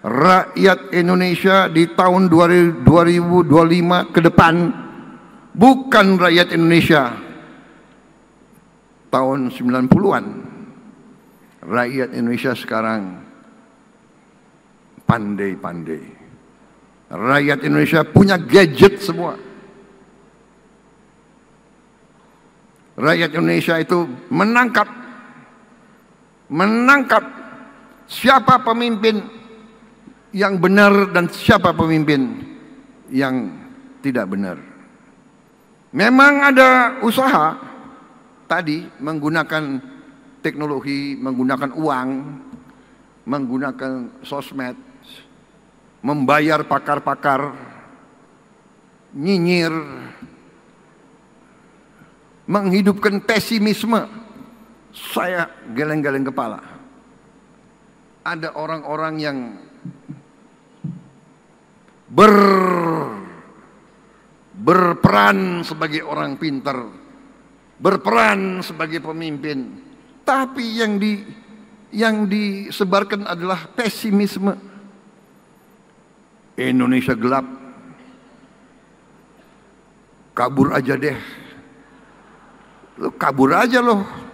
rakyat Indonesia di tahun 2025 ke depan bukan rakyat Indonesia tahun 90-an. Rakyat Indonesia sekarang pandai-pandai. Rakyat Indonesia punya gadget semua. Rakyat Indonesia itu menangkap siapa pemimpin yang benar dan siapa pemimpin yang tidak benar. Memang ada usaha tadi menggunakan teknologi, menggunakan uang, menggunakan sosmed, membayar pakar-pakar, nyinyir, menghidupkan pesimisme. Saya geleng-geleng kepala. Ada orang-orang yang berperan sebagai orang pintar, berperan sebagai pemimpin, tapi yang disebarkan adalah pesimisme. Indonesia gelap, kabur aja deh. Lo kabur aja loh.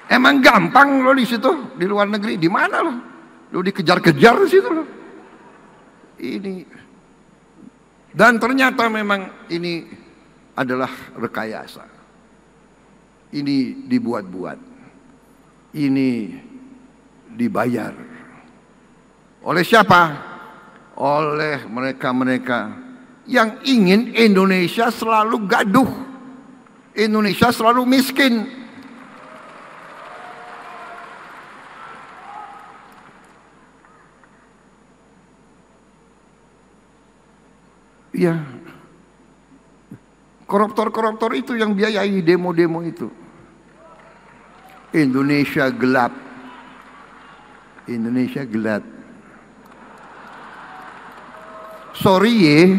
Emang gampang lo di situ, di luar negeri, di mana lo? Lo dikejar-kejar di situ lo. Ini, dan ternyata memang ini adalah rekayasa. Ini dibuat-buat. Ini dibayar. Oleh siapa? Oleh mereka-mereka yang ingin Indonesia selalu gaduh, Indonesia selalu miskin. Ya, koruptor-koruptor itu yang biayai demo-demo itu. Indonesia gelap, Indonesia gelap. Sorry ya,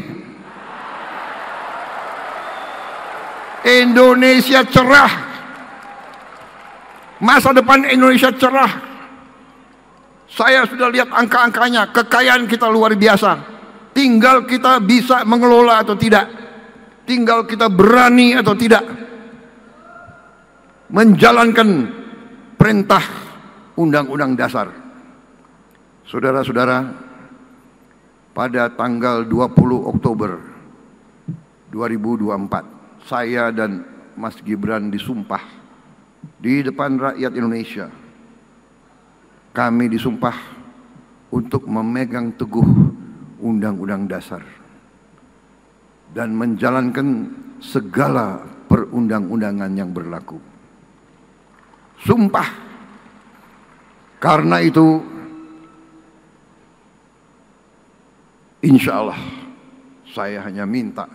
Indonesia cerah. Masa depan Indonesia cerah. Saya sudah lihat angka-angkanya, kekayaan kita luar biasa. Tinggal kita bisa mengelola atau tidak. Tinggal kita berani atau tidak menjalankan perintah Undang-Undang Dasar. Saudara-saudara, pada tanggal 20 Oktober 2024, saya dan Mas Gibran disumpah di depan rakyat Indonesia. Kami disumpah untuk memegang teguh Undang-Undang Dasar dan menjalankan segala perundang-undangan yang berlaku. Sumpah. Karena itu, insya Allah saya hanya minta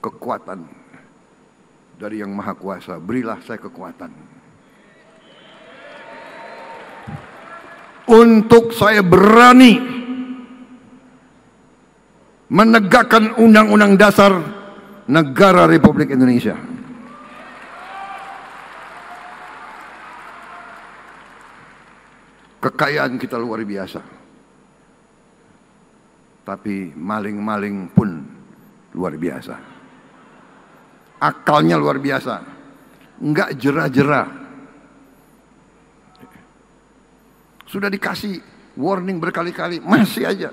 kekuatan dari Yang Maha Kuasa. Berilah saya kekuatan untuk saya berani menegakkan Undang-Undang Dasar Negara Republik Indonesia. Kekayaan kita luar biasa, tapi maling-maling pun luar biasa. Akalnya luar biasa, enggak jerah-jerah. Sudah dikasih warning berkali-kali, masih aja.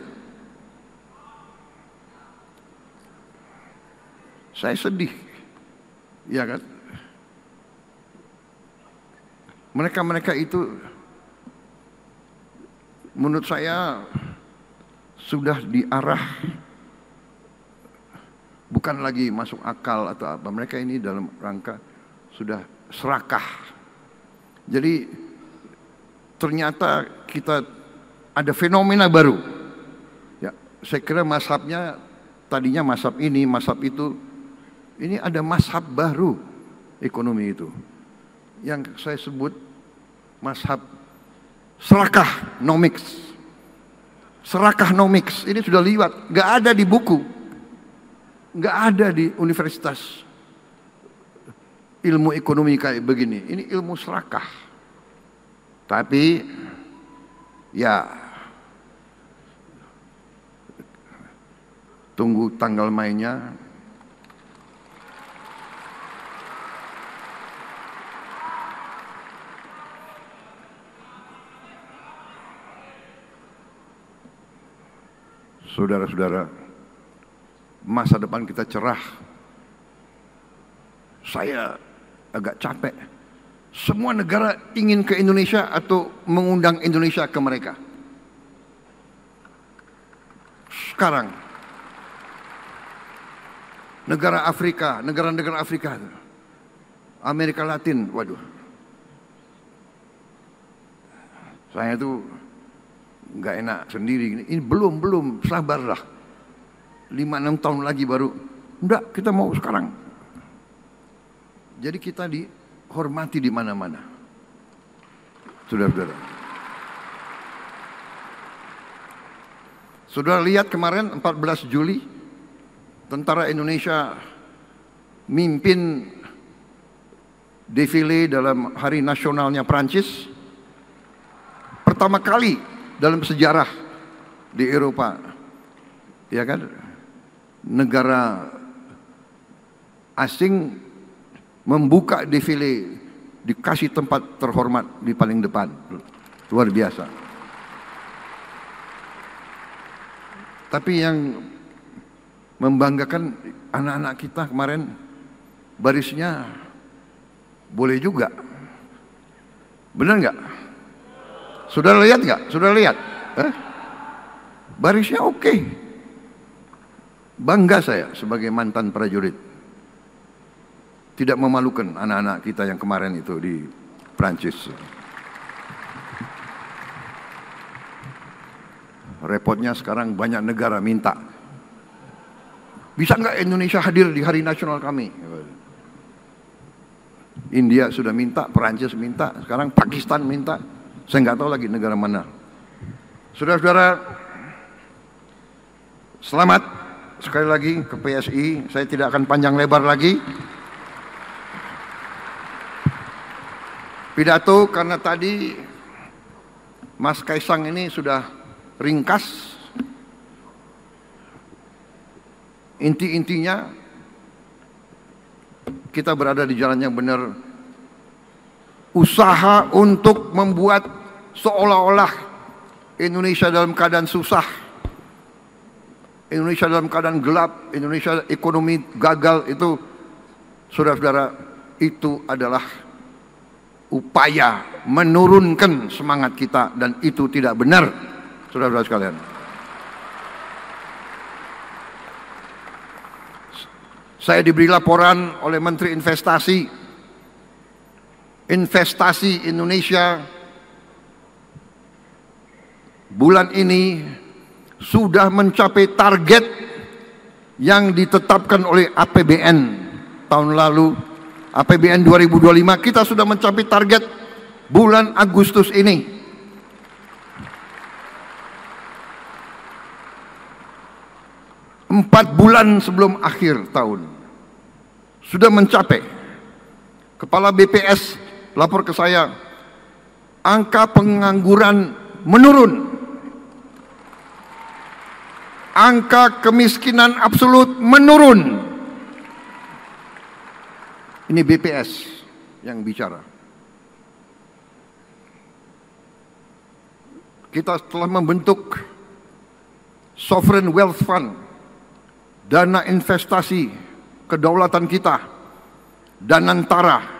Saya sedih, ya kan? Mereka-mereka itu menurut saya sudah diarah, bukan lagi masuk akal atau apa. Mereka ini dalam rangka sudah serakah. Jadi ternyata kita ada fenomena baru. Ya, saya kira mazhabnya tadinya mazhab ini, mazhab itu. Ini ada mazhab baru ekonomi itu, yang saya sebut mazhab serakah nomics. Serakah nomics ini sudah liwat, nggak ada di buku, nggak ada di universitas. ilmu ekonomi kayak begini. Ini ilmu serakah. Tapi ya tunggu tanggal mainnya. Saudara-saudara, masa depan kita cerah. Saya agak capek. Semua negara ingin ke Indonesia atau mengundang Indonesia ke mereka. Sekarang, negara Afrika, negara-negara Afrika, Amerika Latin, waduh. Saya tuh nggak enak sendiri. Ini belum, sabarlah. 5-6 tahun lagi baru. Enggak, kita mau sekarang. Jadi kita dihormati di mana-mana. Saudara-saudara. Saudara lihat kemarin 14 Juli, tentara Indonesia mimpin defile dalam hari nasionalnya Prancis. Pertama kali dalam sejarah di Eropa, ya kan, negara asing membuka defile, dikasih tempat terhormat di paling depan. Luar biasa. Tapi yang membanggakan, anak-anak kita kemarin barisnya boleh juga. Benar nggak? Saudara lihat nggak? Saudara lihat? Barisnya oke. Bangga saya sebagai mantan prajurit. Tidak memalukan anak-anak kita yang kemarin itu di Prancis. Repotnya sekarang banyak negara minta. Bisa nggak Indonesia hadir di hari nasional kami? India sudah minta, Prancis minta, sekarang Pakistan minta. Saya nggak tahu lagi negara mana. Saudara-saudara, selamat sekali lagi ke PSI. Saya tidak akan panjang lebar lagi. Pidato karena tadi Mas Kaisang ini sudah ringkas. Inti-intinya kita berada di jalan yang benar. Usaha untuk membuat seolah-olah Indonesia dalam keadaan susah, Indonesia dalam keadaan gelap, Indonesia ekonomi gagal, itu saudara-saudara, itu adalah upaya menurunkan semangat kita, dan itu tidak benar, saudara-saudara sekalian. Saya diberi laporan oleh Menteri Investasi Indonesia bulan ini sudah mencapai target yang ditetapkan oleh APBN tahun lalu. APBN 2025 kita sudah mencapai target bulan Agustus ini. Empat bulan sebelum akhir tahun sudah mencapai. Kepala BPS lapor ke saya, angka pengangguran menurun, angka kemiskinan absolut menurun. Ini BPS yang bicara. Kita telah membentuk Sovereign Wealth Fund, dana investasi kedaulatan kita, Danantara,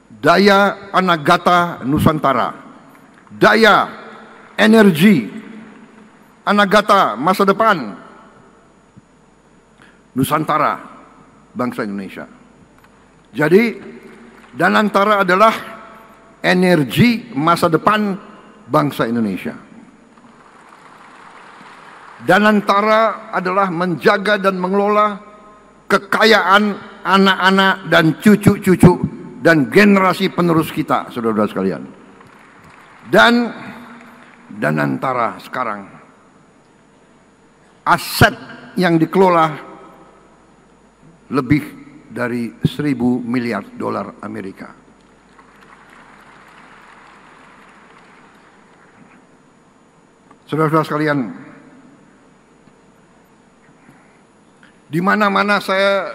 Daya Anagata Nusantara, Daya Energi Anagata masa depan Nusantara bangsa Indonesia. Jadi Danantara adalah energi masa depan bangsa Indonesia. Danantara adalah menjaga dan mengelola kekayaan anak-anak dan cucu-cucu dan generasi penerus kita, saudara-saudara sekalian. Dan Danantara sekarang aset yang dikelola lebih dari 1.000 miliar dolar Amerika. Saudara-saudara sekalian, di mana-mana saya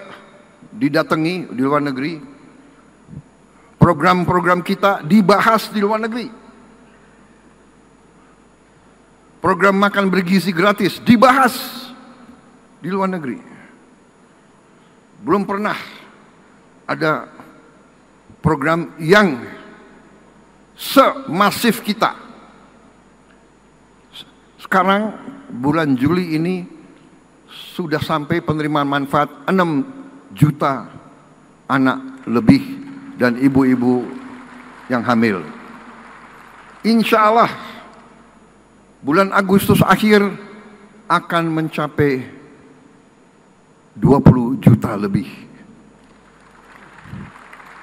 didatangi di luar negeri, program-program kita dibahas di luar negeri. Program makan bergizi gratis dibahas di luar negeri. Belum pernah ada program yang semasif kita. Sekarang bulan Juli ini sudah sampai penerimaan manfaat 6 juta anak lebih dan ibu-ibu yang hamil. Insya Allah bulan Agustus akhir akan mencapai 20 juta lebih.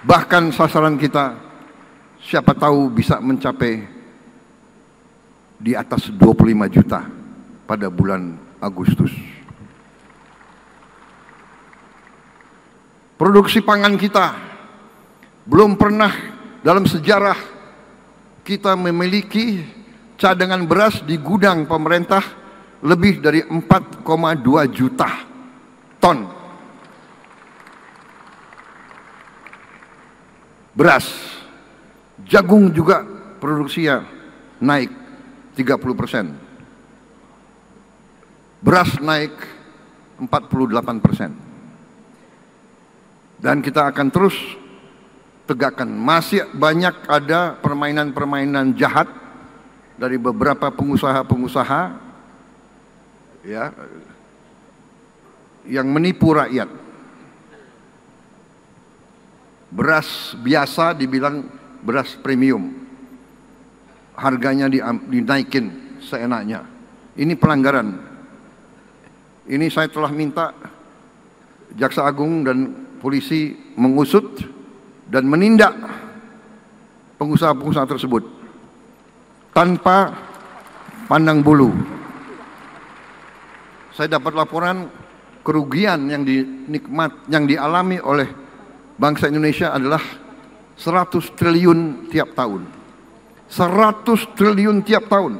Bahkan sasaran kita siapa tahu bisa mencapai di atas 25 juta pada bulan Agustus. Produksi pangan kita belum pernah dalam sejarah kita memiliki cadangan beras di gudang pemerintah lebih dari 4,2 juta ton beras. Jagung juga produksinya naik 30%. Beras naik 48%. Dan kita akan terus tegakkan. Masih banyak ada permainan-permainan jahat dari beberapa pengusaha-pengusaha ya yang menipu rakyat. Beras biasa dibilang beras premium, harganya dinaikin seenaknya. Ini pelanggaran. Ini saya telah minta Jaksa Agung dan polisi mengusut dan menindak pengusaha-pengusaha tersebut tanpa pandang bulu. Saya dapat laporan kerugian yang dialami oleh bangsa Indonesia adalah 100 triliun tiap tahun. 100 triliun tiap tahun.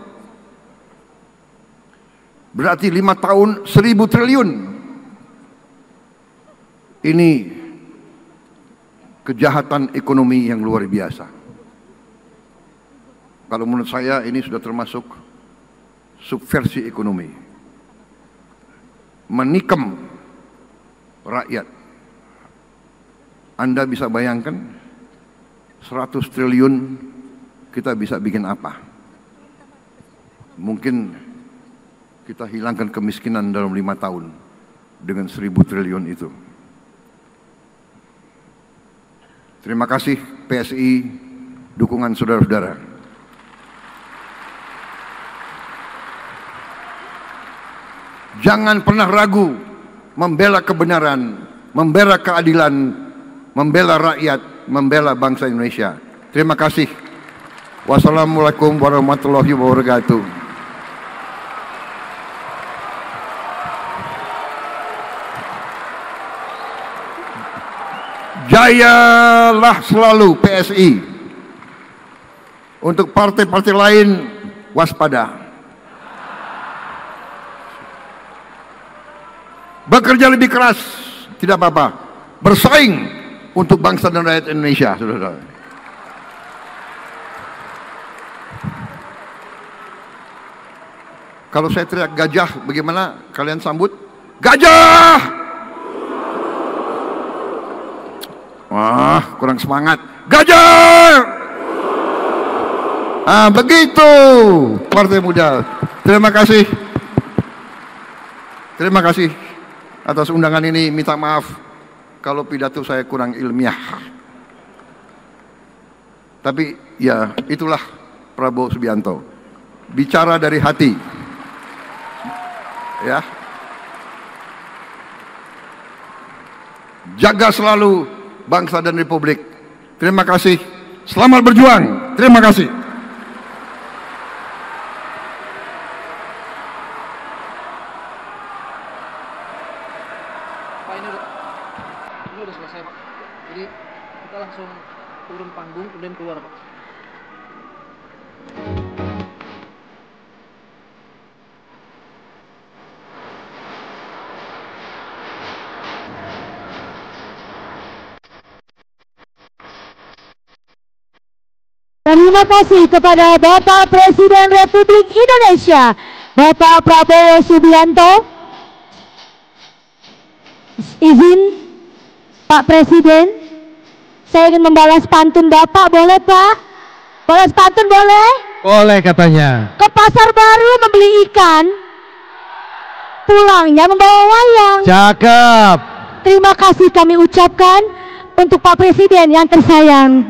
Berarti 5 tahun 1.000 triliun. Ini kejahatan ekonomi yang luar biasa. Kalau menurut saya ini sudah termasuk subversi ekonomi. Menikam rakyat. Anda bisa bayangkan 100 triliun kita bisa bikin apa? Mungkin kita hilangkan kemiskinan dalam 5 tahun dengan 1.000 triliun itu. Terima kasih PSI, dukungan saudara-saudara. Jangan pernah ragu membela kebenaran, membela keadilan, membela rakyat, membela bangsa Indonesia. Terima kasih. Wassalamualaikum warahmatullahi wabarakatuh. Jayalah selalu PSI. Untuk partai-partai lain waspada. Bekerja lebih keras, tidak apa-apa. Bersaing untuk bangsa dan rakyat Indonesia, saudara-saudara. Kalau saya teriak gajah, bagaimana kalian sambut? Gajah! Wah, kurang semangat. Gajah! Ah, begitu Partai Muda. Terima kasih. Terima kasih atas undangan ini. Minta maaf kalau pidato saya kurang ilmiah. Tapi ya, itulah Prabowo Subianto. Bicara dari hati. Ya. Jaga selalu bangsa dan republik. Terima kasih. Selamat berjuang. Terima kasih. Pak, ini udah selesai. langsung turun panggung kemudian keluar Pak. Terima kasih kepada Bapak Presiden Republik Indonesia, Bapak Prabowo Subianto. Izin Pak Presiden, saya ingin membalas pantun Bapak, boleh Pak? Balas pantun boleh? Boleh katanya. Ke pasar baru membeli ikan, pulangnya membawa wayang. Cakep. Terima kasih kami ucapkan untuk Pak Presiden yang tersayang.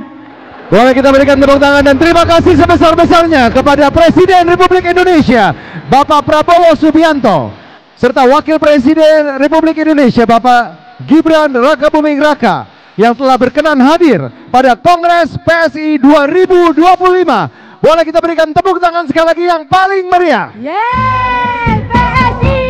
Boleh kita berikan tepuk tangan dan terima kasih sebesar-besarnya kepada Presiden Republik Indonesia Bapak Prabowo Subianto serta Wakil Presiden Republik Indonesia Bapak Gibran Rakabuming Raka yang telah berkenan hadir pada Kongres PSI 2025. Boleh kita berikan tepuk tangan sekali lagi yang paling meriah. Yeay, PSI!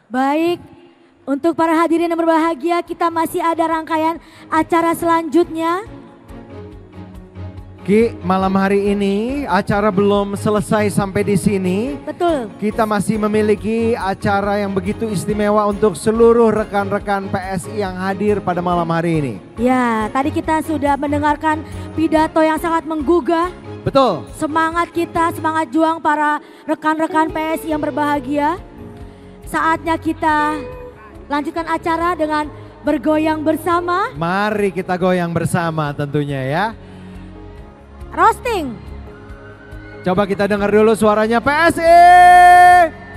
Baik, untuk para hadirin yang berbahagia, kita masih ada rangkaian acara selanjutnya. Ki, malam hari ini acara belum selesai sampai di sini. Betul. Kita masih memiliki acara yang begitu istimewa untuk seluruh rekan-rekan PSI yang hadir pada malam hari ini. Ya, tadi kita sudah mendengarkan pidato yang sangat menggugah. Betul. Semangat kita, semangat juang para rekan-rekan PSI yang berbahagia. Saatnya kita lanjutkan acara dengan bergoyang bersama. Mari kita goyang bersama tentunya ya. Roasting. Coba kita dengar dulu suaranya PSI.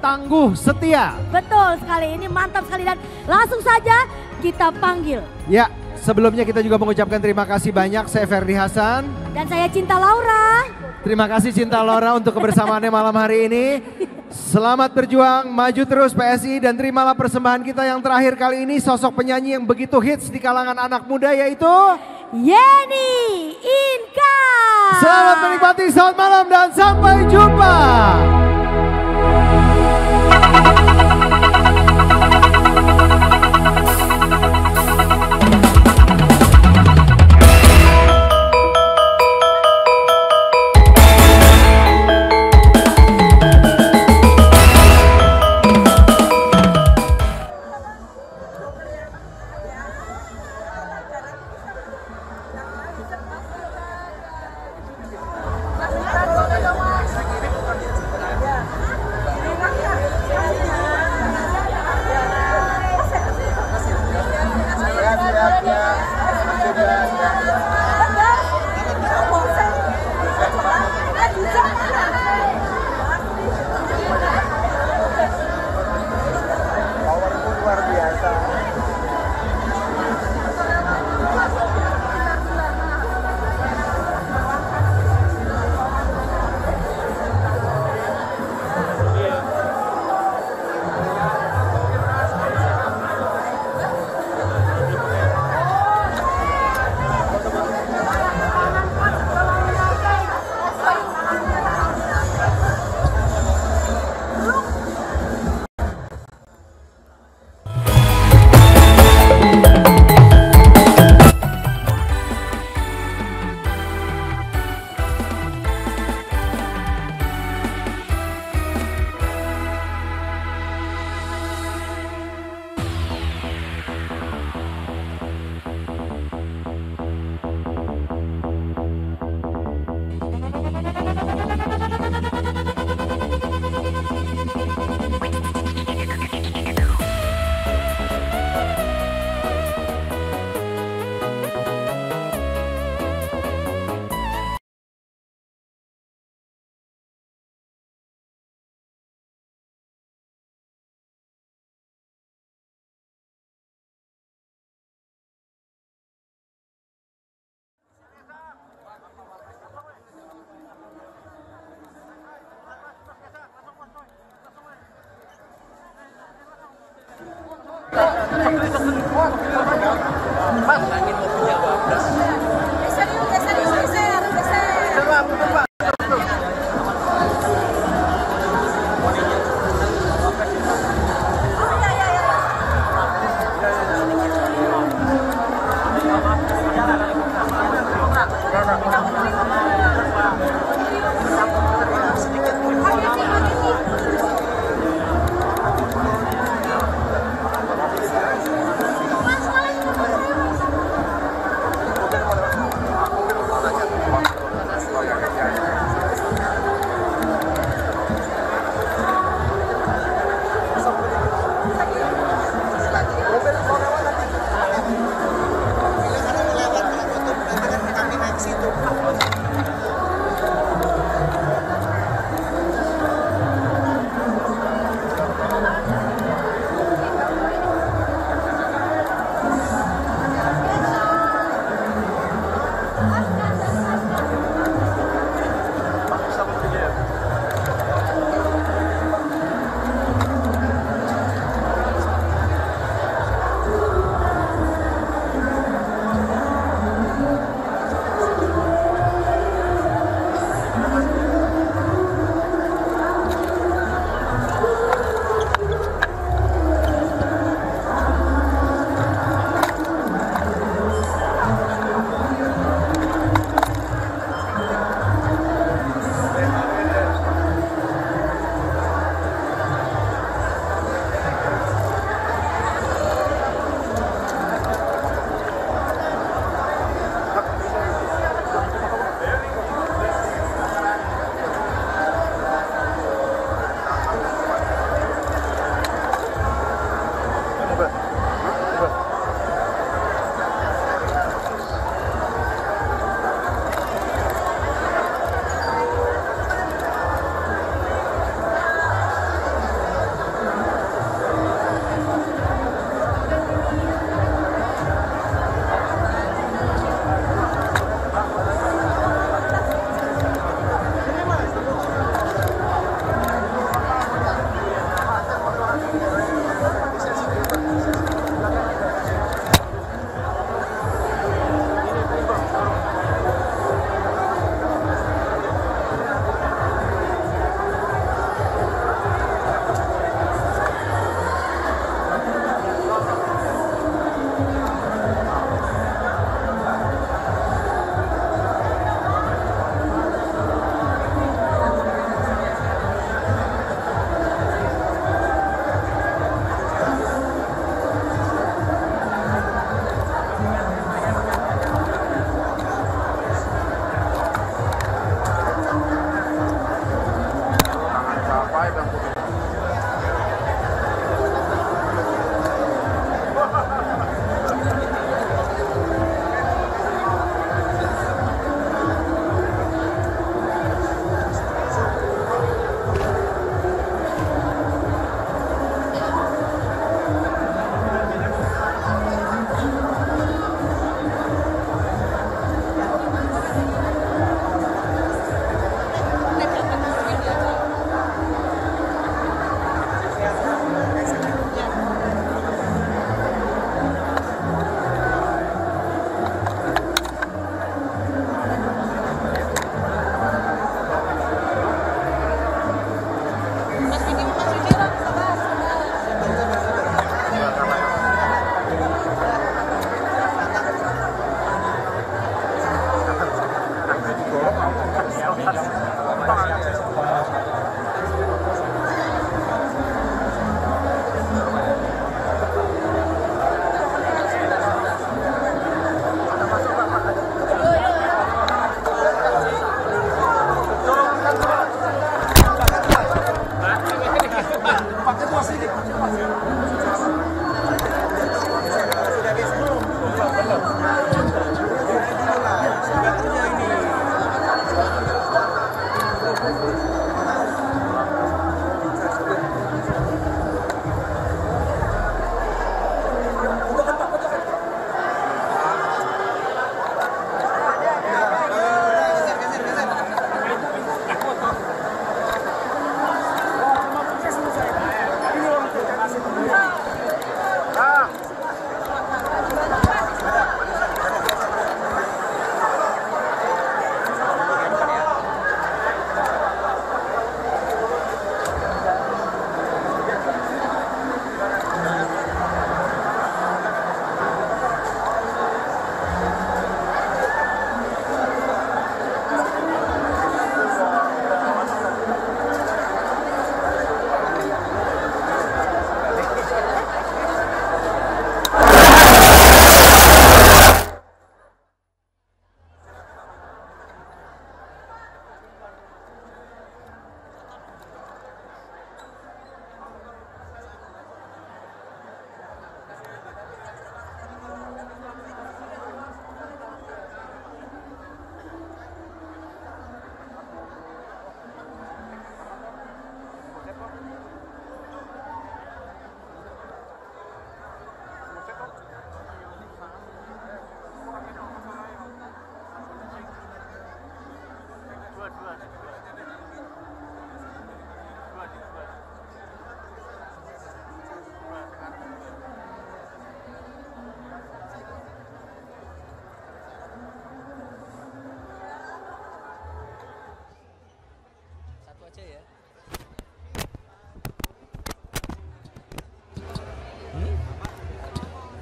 Tangguh setia. Betul sekali, ini mantap sekali dan langsung saja kita panggil. Ya, sebelumnya kita juga mengucapkan terima kasih banyak. Saya Ferdi Hasan. Dan saya Cinta Laura. Terima kasih Cinta Laura untuk kebersamaannya malam hari ini. Selamat berjuang, maju terus PSI dan terimalah persembahan kita yang terakhir kali ini. Sosok penyanyi yang begitu hits di kalangan anak muda yaitu Yeni Inka. Selamat menikmati, selamat malam dan sampai jumpa.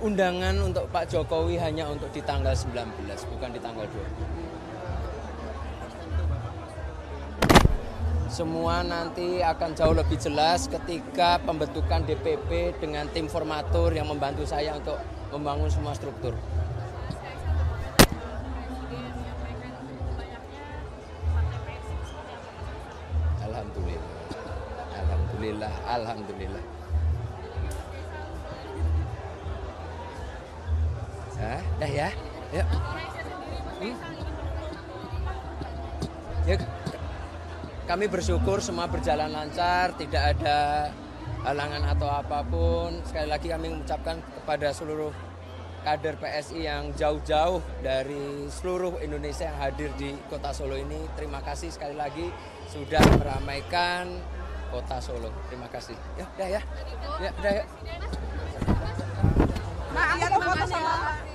undangan untuk Pak Jokowi hanya untuk di tanggal 19, bukan di tanggal 20. Semua nanti akan jauh lebih jelas ketika pembentukan DPP dengan tim formatur yang membantu saya untuk membangun semua struktur. Alhamdulillah, alhamdulillah, alhamdulillah. Dah ya, yuk. Yuk. Kami bersyukur semua berjalan lancar, tidak ada halangan atau apapun. Sekali lagi kami mengucapkan kepada seluruh kader PSI yang jauh-jauh dari seluruh Indonesia yang hadir di Kota Solo ini. Terima kasih sekali lagi sudah meramaikan Kota Solo. Terima kasih. Ya, udah ya. Ya, udah ya. Nah, aku mau foto sama